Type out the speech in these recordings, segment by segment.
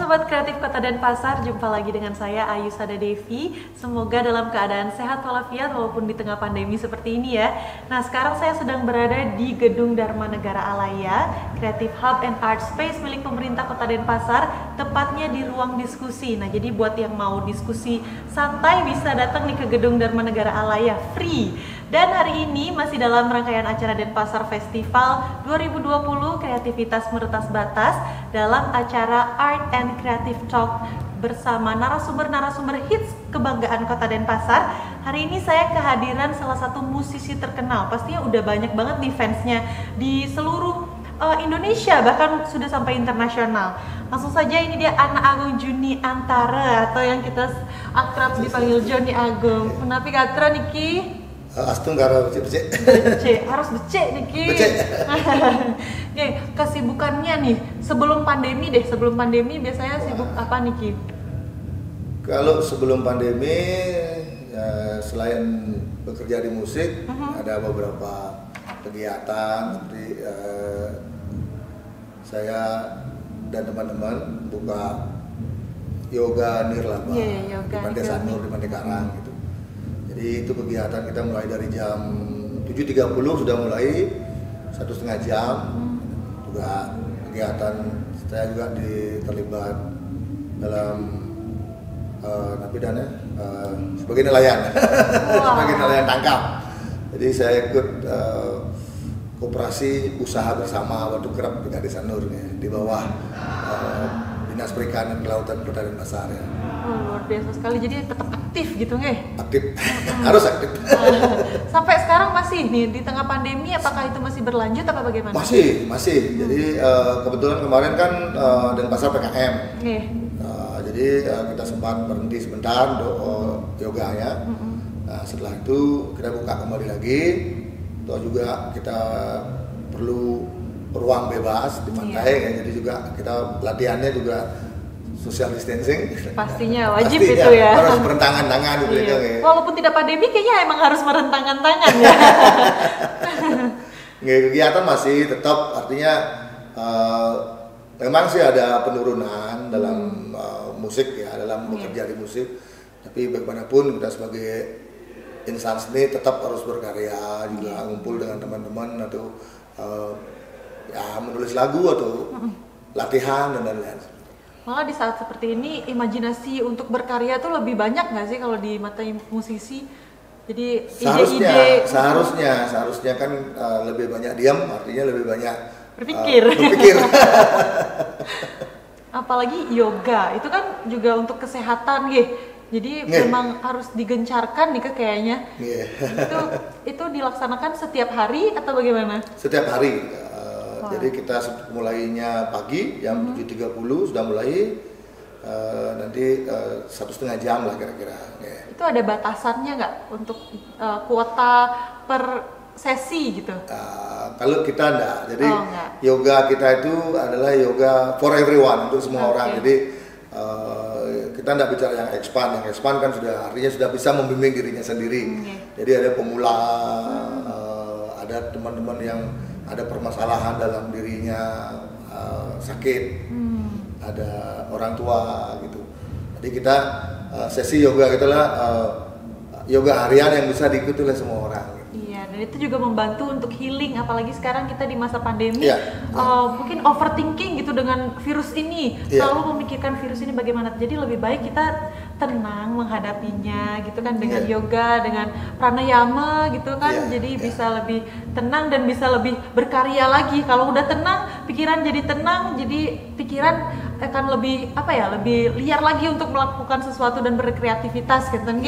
Sobat Kreatif Kota Denpasar, jumpa lagi dengan saya Ayu Sada Devi. Semoga dalam keadaan sehat walafiat walaupun di tengah pandemi seperti ini ya. Nah, sekarang saya sedang berada di Gedung Dharma Negara Alaya, Creative Hub and Art Space milik pemerintah Kota Denpasar, tepatnya di ruang diskusi. Nah, jadi buat yang mau diskusi santai bisa datang nih ke Gedung Dharma Negara Alaya, free. Dan hari ini masih dalam rangkaian acara Denpasar Festival 2020 Kreativitas Meretas Batas dalam acara Art and Creative Talk bersama narasumber-narasumber hits kebanggaan Kota Denpasar. Hari ini saya kehadiran salah satu musisi terkenal, pastinya udah banyak banget nih fansnya di seluruh Indonesia, bahkan sudah sampai internasional. Langsung saja, ini dia Anak Agung Juni Antara atau yang kita akrab dipanggil Joni Agung. Kenapa Katra Niki? Astung gara becek. Harus becek Niki. Becek. Oke, kesibukannya nih sebelum pandemi biasanya sibuk apa Niki? Kalau sebelum pandemi ya, selain bekerja di musik, ada beberapa kegiatan seperti saya dan teman-teman buka yoga nirlaba di Pantai Sanur di Pantai Karang gitu. Jadi itu kegiatan kita mulai dari jam 7.30 sudah mulai 1,5 jam. Juga kegiatan saya juga terlibat dalam napidannya sebagai nelayan, sebagai nelayan tangkap. Jadi saya ikut koperasi usaha bersama Waduk Kerap di Sanur di bawah Dinas Perikanan Kelautan Kota Denpasar ya. Luar biasa sekali, jadi tetap aktif gitu nggak? Aktif, harus aktif. Sampai sekarang masih nih di tengah pandemi, apakah itu masih berlanjut apa bagaimana? Masih. Jadi kebetulan kemarin kan Denpasar PKM. Jadi kita sempat berhenti sebentar untuk yoga ya. Nah, setelah itu kita buka kembali lagi. Toh juga kita perlu ruang bebas di pantai ya. Jadi juga kita latihannya juga social distancing. Pastinya wajib itu ya. Harus berhentangan tangan gitu ya. Walaupun tidak pandemi kayaknya emang harus berhentangan tangan ya. Kegiatan masih tetap, artinya memang sih ada penurunan dalam musik ya, dalam bekerja di musik. Tapi bagaimanapun kita sebagai insan seni tetap harus berkarya juga, ngumpul dengan teman-teman atau ya menulis lagu atau latihan dan lain-lain. Malah di saat seperti ini imajinasi untuk berkarya tuh lebih banyak nggak sih kalau di mata musisi? Jadi ide-ide seharusnya kan lebih banyak diam, artinya lebih banyak berpikir. Apalagi yoga itu kan juga untuk kesehatan gitu. Jadi memang harus digencarkan nih kayaknya. Itu dilaksanakan setiap hari atau bagaimana? Setiap hari. Jadi kita mulainya pagi jam 7.30 sudah mulai, nanti 1,5 jam lah kira-kira. Itu ada batasannya nggak untuk kuota per sesi gitu? Kalau kita enggak, jadi yoga kita itu adalah yoga for everyone, untuk semua orang. Jadi kita enggak bicara yang expand kan sudah artinya sudah bisa membimbing dirinya sendiri. Jadi ada pemula, ada teman-teman yang ada permasalahan dalam dirinya, sakit, ada orang tua gitu. Jadi kita sesi yoga itulah yoga harian yang bisa diikuti oleh semua orang. Iya, dan itu juga membantu untuk healing, apalagi sekarang kita di masa pandemi, mungkin overthinking gitu dengan virus ini, selalu memikirkan virus ini bagaimana. Jadi lebih baik kita tenang menghadapinya gitu kan, dengan yoga, dengan pranayama gitu kan. Jadi bisa lebih tenang dan bisa lebih berkarya lagi. Kalau udah tenang, pikiran jadi tenang, jadi pikiran akan lebih lebih liar lagi untuk melakukan sesuatu dan berkreativitas gitu kan.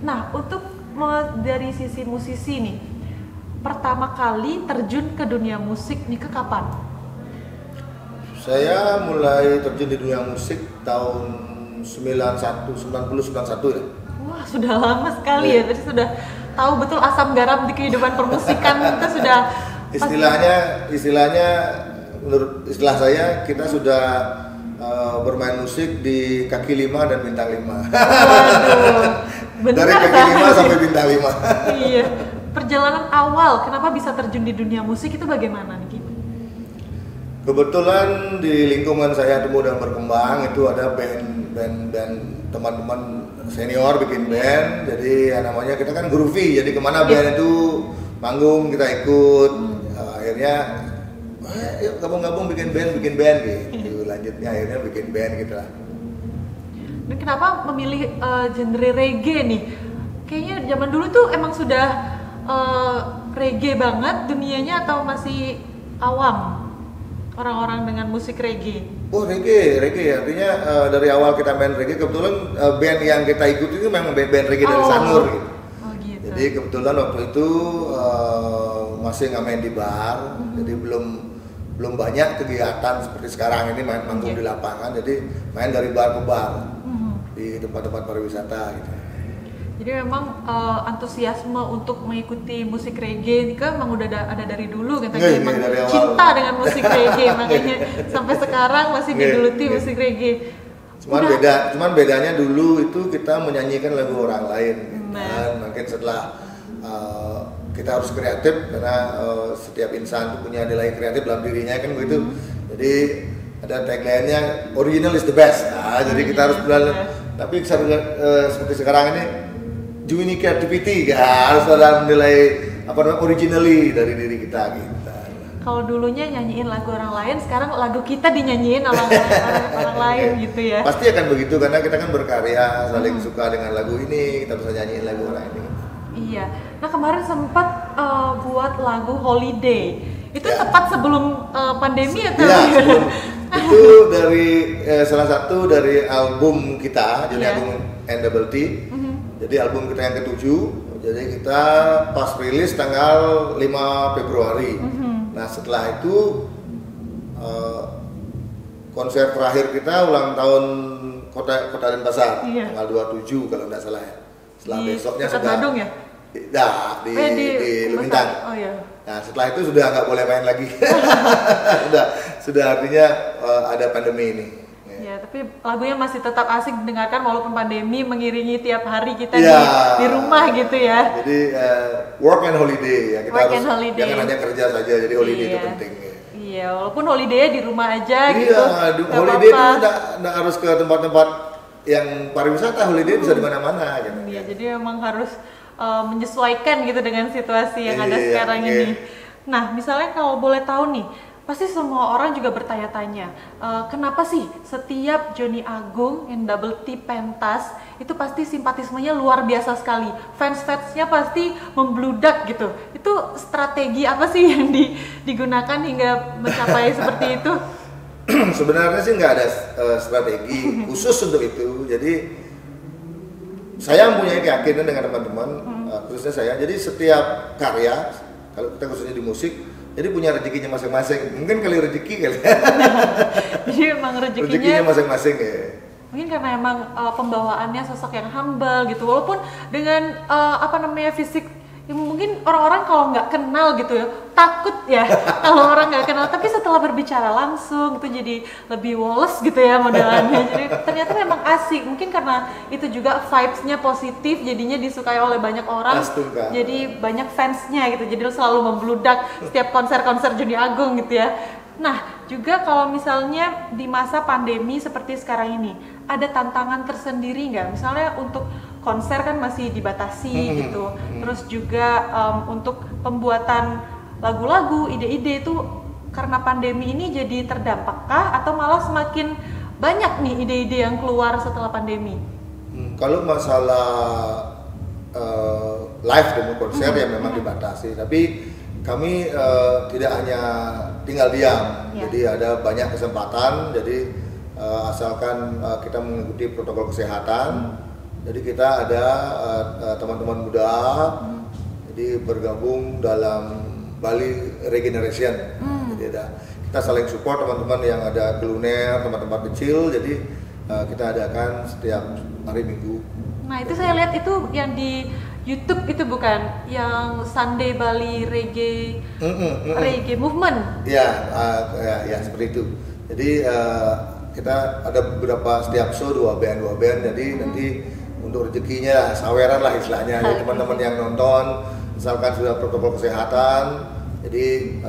Nah, untuk dari sisi musisi nih, pertama kali terjun ke dunia musik nih kapan? Saya mulai terjun di dunia musik tahun 91 ya. Wah, sudah lama sekali ya. Jadi sudah tahu betul asam garam di kehidupan permusikan itu sudah istilahnya menurut istilah saya kita sudah bermain musik di kaki 5 dan bintang 5. Waduh. Dari kaki 5 sampai bintang 5. Iya. Perjalanan awal kenapa bisa terjun di dunia musik itu bagaimana nih? Kebetulan di lingkungan saya tumbuh dan berkembang itu ada band teman-teman senior bikin band, jadi namanya kita kan groovy, jadi kemana band itu manggung kita ikut. Akhirnya yuk gabung bikin band gitu. Lanjutnya akhirnya bikin band gitu lah. Dan kenapa memilih genre reggae nih? Kayaknya zaman dulu tuh emang sudah reggae banget dunianya atau masih awam orang-orang dengan musik reggae? Oh reggae artinya dari awal kita main reggae, kebetulan band yang kita ikuti itu memang band reggae dari Sanur gitu. Gitu. Jadi kebetulan waktu itu masih nggak main di bar, jadi belum banyak kegiatan seperti sekarang ini main manggung di lapangan, jadi main dari bar ke bar di tempat-tempat pariwisata gitu. Jadi memang antusiasme untuk mengikuti musik reggae ini kan memang udah ada dari dulu kan, memang cinta dengan musik reggae, makanya sampai sekarang masih digeluti musik reggae. Cuman bedanya dulu itu kita menyanyikan lagu orang lain gitu. Dan mungkin setelah kita harus kreatif karena setiap insan punya nilai kreatif dalam dirinya kan begitu. Jadi ada tagline-nya original is the best. Nah, jadi kita harus tapi seperti sekarang ini unique creativity, harus ada nilai originally dari diri kita gitu. Kalau dulunya nyanyiin lagu orang lain, sekarang lagu kita dinyanyiin sama orang lain gitu ya. Pasti akan begitu karena kita kan berkarya, saling suka dengan lagu ini, kita bisa nyanyiin lagu orang ini. Iya. Nah kemarin sempat buat lagu Holiday. Itu tepat sebelum pandemi atau? Ya, sebelum. Itu dari salah satu dari album kita, jadi album NWT. Jadi album kita yang ke-7, jadi kita pas rilis tanggal 5 Februari. Nah setelah itu konser terakhir kita ulang tahun Kota Denpasar, tanggal 27 kalau tidak salah ya. Setelah besoknya sudah Badung ya? Di Lumintang. Oh iya. Nah setelah itu sudah nggak boleh main lagi. sudah artinya ada pandemi ini. Ya, tapi lagunya masih tetap asik didengarkan walaupun pandemi mengiringi tiap hari kita di rumah gitu ya. Jadi work and holiday ya, kita holiday. Jangan hanya kerja saja, jadi holiday itu penting. Iya, walaupun holiday di rumah aja gitu. Iya, holiday itu nggak harus ke tempat-tempat yang pariwisata, holiday bisa di mana-mana gitu. Iya, jadi memang harus menyesuaikan gitu dengan situasi yang ada sekarang ini. Nah, misalnya kalau boleh tahu nih, pasti semua orang juga bertanya-tanya, kenapa sih setiap Johnny Agung yang double T pentas itu pasti simpatismenya luar biasa sekali, fans-fansnya pasti membludak gitu. Itu strategi apa sih yang digunakan hingga mencapai seperti itu? Sebenarnya sih nggak ada strategi khusus untuk itu. Jadi saya mempunyai keyakinan dengan teman-teman, khususnya saya. Jadi setiap karya, kalau kita khususnya di musik, jadi punya rezekinya masing-masing. Mungkin kali rezeki kali. Jadi emang rezekinya masing-masing ya. Mungkin karena emang pembawaannya sosok yang humble gitu. Walaupun dengan fisik yang mungkin orang-orang kalau nggak kenal gitu ya, takut ya kalau orang nggak kenal. Tapi setelah berbicara langsung itu jadi lebih woles gitu ya modelannya. Jadi ternyata memang asik. Mungkin karena itu juga vibes-nya positif, jadinya disukai oleh banyak orang. Astuka. Jadi banyak fansnya gitu. Jadi selalu membludak setiap konser-konser Johnny Agung gitu ya. Nah, juga kalau misalnya di masa pandemi seperti sekarang ini, ada tantangan tersendiri nggak? Misalnya untuk konser kan masih dibatasi gitu, terus juga untuk pembuatan lagu-lagu, ide-ide itu karena pandemi ini jadi terdampakkah atau malah semakin banyak nih ide-ide yang keluar setelah pandemi? Kalau masalah live demo konser ya memang dibatasi, tapi kami tidak hanya tinggal diam, jadi ada banyak kesempatan, jadi asalkan kita mengikuti protokol kesehatan. Jadi kita ada teman-teman muda, jadi bergabung dalam Bali Regeneration. Jadi kita saling support teman-teman yang ada keluner, tempat-tempat kecil. Jadi kita adakan setiap hari Minggu. Nah itu saya lihat itu yang di YouTube itu bukan, yang Sunday Bali Reggae Reggae Movement. Ya seperti itu. Jadi kita ada beberapa setiap show 2 band. Jadi nanti untuk rezekinya saweran lah istilahnya, ya, teman-teman yang nonton misalkan sudah protokol kesehatan, jadi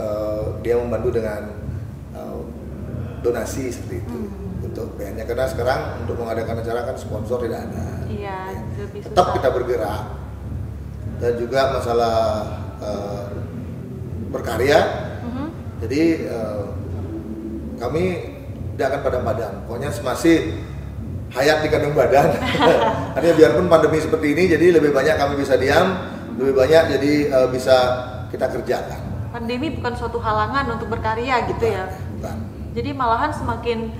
dia membantu dengan donasi seperti itu untuk bandnya, karena sekarang untuk mengadakan acara kan sponsor tidak ada. Iya, lebih susah. Tetap kita bergerak, dan juga masalah berkarya. Jadi kami tidak akan padam-padam, pokoknya masih hayat di kandung badan. Artinya biarpun pandemi seperti ini, jadi lebih banyak kami bisa diam, lebih banyak jadi bisa kita kerjakan. Pandemi bukan suatu halangan untuk berkarya gitu ya. Bukan. Jadi malahan semakin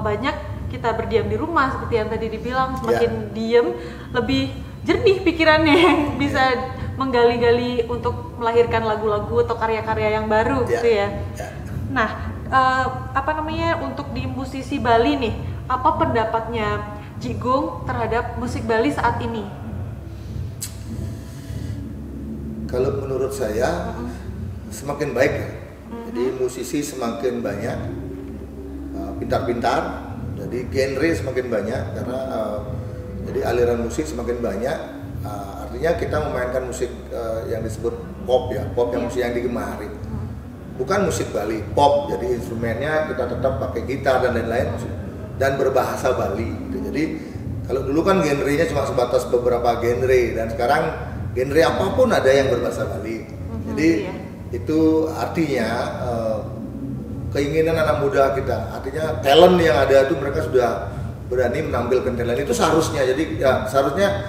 banyak kita berdiam di rumah seperti yang tadi dibilang, semakin diem, lebih jernih pikirannya yang bisa menggali-gali untuk melahirkan lagu-lagu atau karya-karya yang baru gitu ya. Nah, untuk di musisi Bali nih, apa pendapatnya Jigung terhadap musik Bali saat ini? Kalau menurut saya semakin baik ya. Jadi musisi semakin banyak, pintar-pintar, jadi genre semakin banyak karena jadi aliran musik semakin banyak. Artinya kita memainkan musik yang disebut pop ya, pop yang musik yang digemari. Bukan musik Bali, pop. Jadi instrumennya kita tetap pakai gitar dan lain-lain dan berbahasa Bali. Jadi kalau dulu kan genrenya cuma sebatas beberapa genre, dan sekarang genre apapun ada yang berbahasa Bali. Jadi itu artinya keinginan anak muda kita, artinya talent yang ada itu mereka sudah berani menampilkan talent itu seharusnya. Jadi ya seharusnya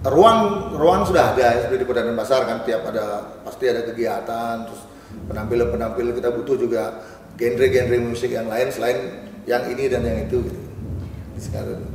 ruang sudah ada ya, seperti di Kota Denpasar kan, tiap ada pasti ada kegiatan, terus penampilan kita butuh juga genre musik yang lain selain yang ini dan yang itu gitu. Sekarang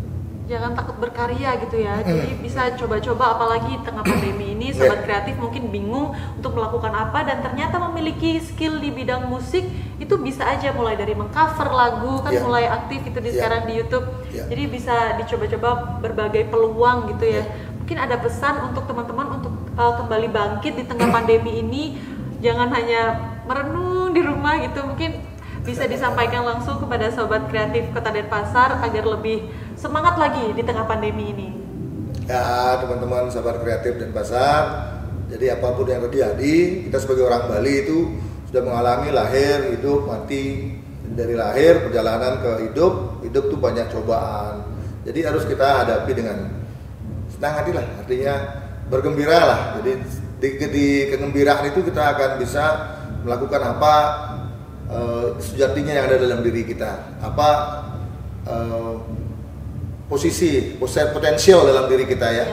jangan takut berkarya gitu ya. Jadi bisa coba-coba, apalagi di tengah pandemi ini sobat kreatif mungkin bingung untuk melakukan apa, dan ternyata memiliki skill di bidang musik itu bisa aja, mulai dari mengcover lagu kan mulai aktif itu sekarang di YouTube. Jadi bisa dicoba-coba berbagai peluang gitu ya. Mungkin ada pesan untuk teman-teman untuk kembali bangkit di tengah pandemi ini, jangan hanya merenung di rumah gitu. Mungkin bisa disampaikan langsung kepada sobat kreatif Kota Denpasar agar lebih semangat lagi di tengah pandemi ini. Ya teman-teman sobat kreatif Denpasar, jadi apapun yang terjadi, kita sebagai orang Bali itu sudah mengalami lahir, hidup, mati. Dari lahir, perjalanan ke hidup tuh banyak cobaan. Jadi harus kita hadapi dengan senang hati lah, artinya bergembira lah. Jadi di kegembiraan itu kita akan bisa melakukan apa sejatinya yang ada dalam diri kita, apa posisi potensial dalam diri kita ya.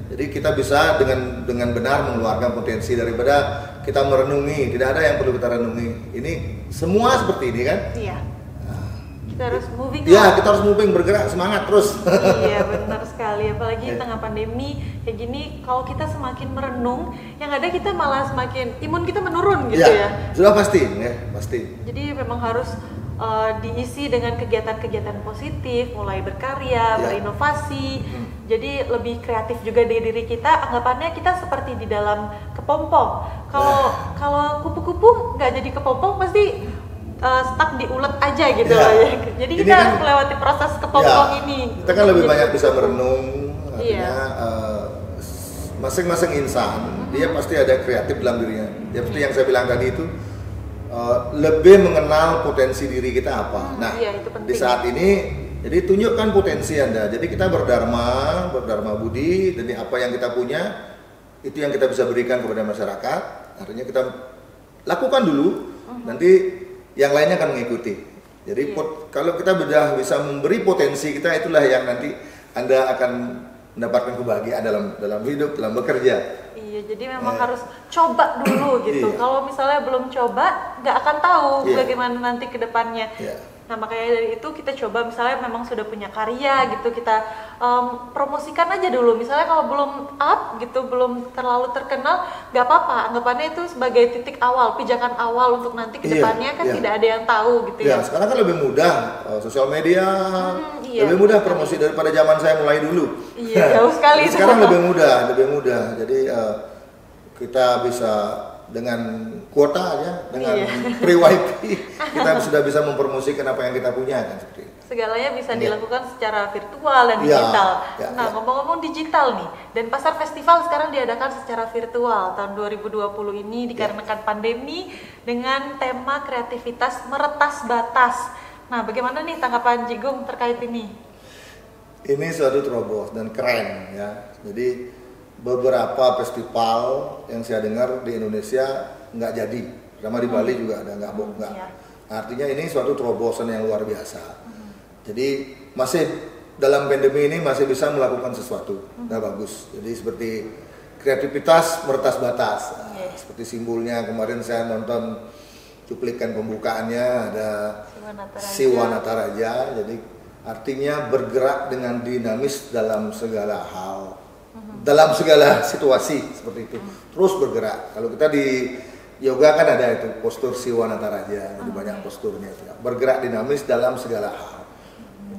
Jadi kita bisa dengan benar mengeluarkan potensi daripada kita merenungi. Tidak ada yang perlu kita renungi. Ini semua seperti ini kan? Iya. Kita harus moving. Iya, kita harus moving, bergerak, semangat terus. Iya, benar sekali. Apalagi tengah pandemi kayak gini, kalau kita semakin merenung, yang ada kita malah semakin imun kita menurun gitu ya. Sudah pasti, ya, pasti. Jadi memang harus diisi dengan kegiatan-kegiatan positif, mulai berkarya, berinovasi. Jadi lebih kreatif juga di diri kita. Anggapannya kita seperti di dalam kepompong. Kalau kupu-kupu nggak jadi kepompong, pasti stuck di ulet aja gitu lah ya. Jadi kita harus melewati proses kepompong ini. Kita kan lebih banyak bisa merenung, artinya masing-masing insan dia pasti ada kreatif dalam dirinya. Ya seperti yang saya bilang tadi itu, lebih mengenal potensi diri kita apa. Nah, di saat ini jadi tunjukkan potensi Anda. Jadi kita berdharma budi, dan apa yang kita punya itu yang kita bisa berikan kepada masyarakat. Artinya kita lakukan dulu, nanti yang lainnya akan mengikuti. Jadi kalau kita sudah bisa memberi potensi kita, itulah yang nanti Anda akan mendapatkan kebahagiaan dalam hidup, dalam bekerja. Iya, jadi memang harus coba dulu gitu. Kalau misalnya belum coba, nggak akan tahu bagaimana nanti ke depannya. Nah, makanya dari itu kita coba, misalnya memang sudah punya karya gitu, kita promosikan aja dulu. Misalnya kalau belum up gitu, belum terlalu terkenal, nggak apa-apa. Anggapannya itu sebagai titik awal, pijakan awal untuk nanti ke depannya kan tidak ada yang tahu gitu ya. Sekarang kan lebih mudah, sosial media lebih mudah promosi daripada zaman saya mulai dulu. Iya, jauh sekali. Sekarang lebih mudah. Jadi kita bisa dengan kuota aja dengan free wifi kita sudah bisa mempromosikan apa yang kita punya kan seperti itu. Segalanya bisa dilakukan secara virtual dan digital. Nah, ngomong-ngomong digital nih, Denpasar Festival sekarang diadakan secara virtual tahun 2020 ini dikarenakan pandemi dengan tema kreativitas meretas batas. Nah, bagaimana nih tanggapan Jigung terkait ini? Ini suatu terobos dan keren ya. Jadi beberapa festival yang saya dengar di Indonesia nggak jadi, sama di Bali juga ada nggak. Artinya ini suatu terobosan yang luar biasa. Jadi masih dalam pandemi ini masih bisa melakukan sesuatu, nah bagus. Jadi seperti kreativitas meretas batas, seperti simbolnya kemarin saya nonton cuplikan pembukaannya ada Siwa Nataraja. Jadi artinya bergerak dengan dinamis dalam segala hal, dalam segala situasi seperti itu, terus bergerak. Kalau kita di yoga kan ada itu postur Siwa Nataraja, jadi banyak posturnya itu, bergerak dinamis dalam segala hal.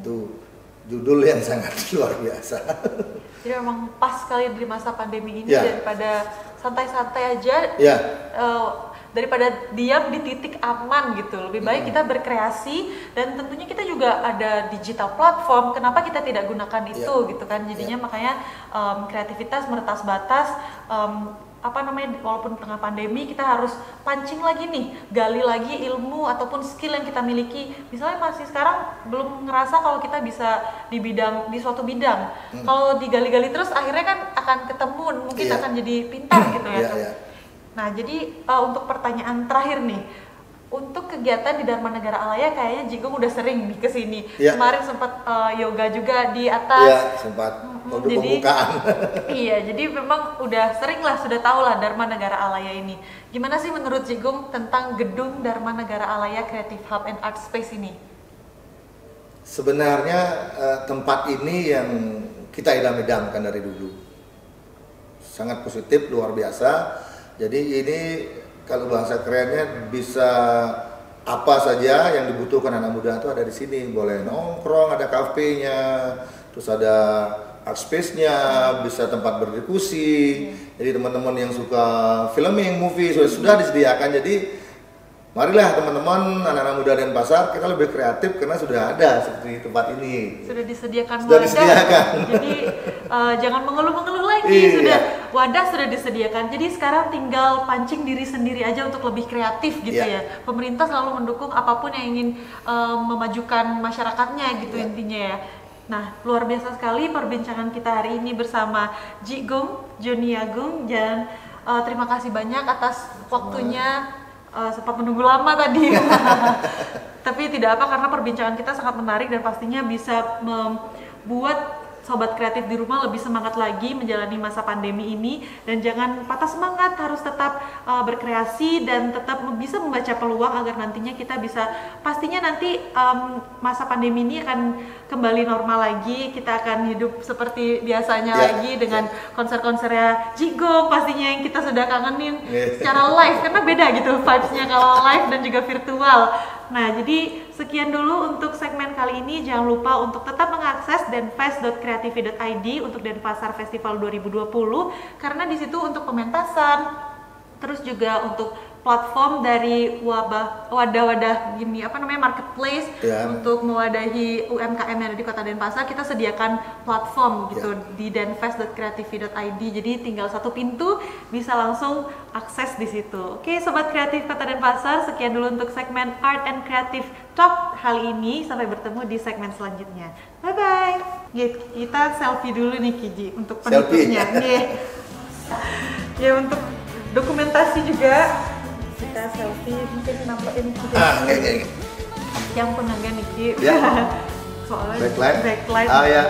Itu judul yang sangat luar biasa. Jadi memang pas sekali di masa pandemi ini daripada santai-santai aja, daripada diam di titik aman gitu. Lebih baik kita berkreasi dan tentunya kita juga ada digital platform. Kenapa kita tidak gunakan itu gitu kan? Jadinya makanya kreativitas meretas batas. Walaupun tengah pandemi kita harus pancing lagi nih, gali lagi ilmu ataupun skill yang kita miliki. Misalnya masih sekarang belum ngerasa kalau kita bisa di suatu bidang. Kalau digali-gali terus akhirnya kan akan ketemu, mungkin akan jadi pintar gitu ya. Nah, jadi untuk pertanyaan terakhir nih, untuk kegiatan di Dharma Negara Alaya kayaknya Jigung udah sering nih kesini. Kemarin sempat yoga juga di atas. Sempat untuk pembukaan. Jadi memang udah sering lah, sudah tahu lah Dharma Negara Alaya ini. Gimana sih menurut Jigung tentang gedung Dharma Negara Alaya Creative Hub and Art Space ini? Sebenarnya tempat ini yang kita idam-idamkan dari dulu. Sangat positif, luar biasa. Jadi ini kalau bahasa kerennya bisa apa saja yang dibutuhkan anak muda itu ada di sini. Boleh nongkrong, ada kafenya, terus ada art space-nya, bisa tempat berdiskusi. Jadi teman-teman yang suka filming, movie sudah disediakan. Jadi marilah teman-teman anak-anak muda Denpasar, kita lebih kreatif karena sudah ada seperti tempat ini. Sudah disediakan wadah. Jadi jangan mengeluh-mengeluh lagi. Wadah sudah disediakan. Jadi sekarang tinggal pancing diri sendiri aja untuk lebih kreatif gitu ya. Pemerintah selalu mendukung apapun yang ingin memajukan masyarakatnya gitu intinya ya. Nah, luar biasa sekali perbincangan kita hari ini bersama Jigung, Joni Agung, dan terima kasih banyak atas waktunya. Sempat menunggu lama tadi. Tapi tidak apa, karena perbincangan kita sangat menarik dan pastinya bisa membuat sobat kreatif di rumah lebih semangat lagi menjalani masa pandemi ini. Dan jangan patah semangat, harus tetap berkreasi dan tetap bisa membaca peluang agar nantinya kita bisa, pastinya nanti masa pandemi ini akan kembali normal lagi. Kita akan hidup seperti biasanya lagi dengan konser-konsernya Jigung pastinya yang kita sudah kangenin secara live, karena beda gitu vibes-nya kalau live dan juga virtual. Nah, jadi sekian dulu untuk segmen kali ini. Jangan lupa untuk tetap mengakses denfest.creativity.id untuk Denpasar Festival 2020, karena di situ untuk pementasan, terus juga untuk platform dari wadah-wadah gini marketplace untuk mewadahi UMKM yang ada di Kota Denpasar. Kita sediakan platform gitu di denfest.creativity.id. Jadi tinggal satu pintu bisa langsung akses di situ. Oke, sobat kreatif Kota Denpasar, sekian dulu untuk segmen Art and Creative Talk kali ini. Sampai bertemu di segmen selanjutnya. Bye bye. Kita selfie dulu nih Kiji untuk penutupnya. Ya, untuk dokumentasi juga kita selfie, mungkin nampakin yang penangga Niki soalnya backlight. 1, 2,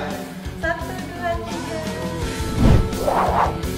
3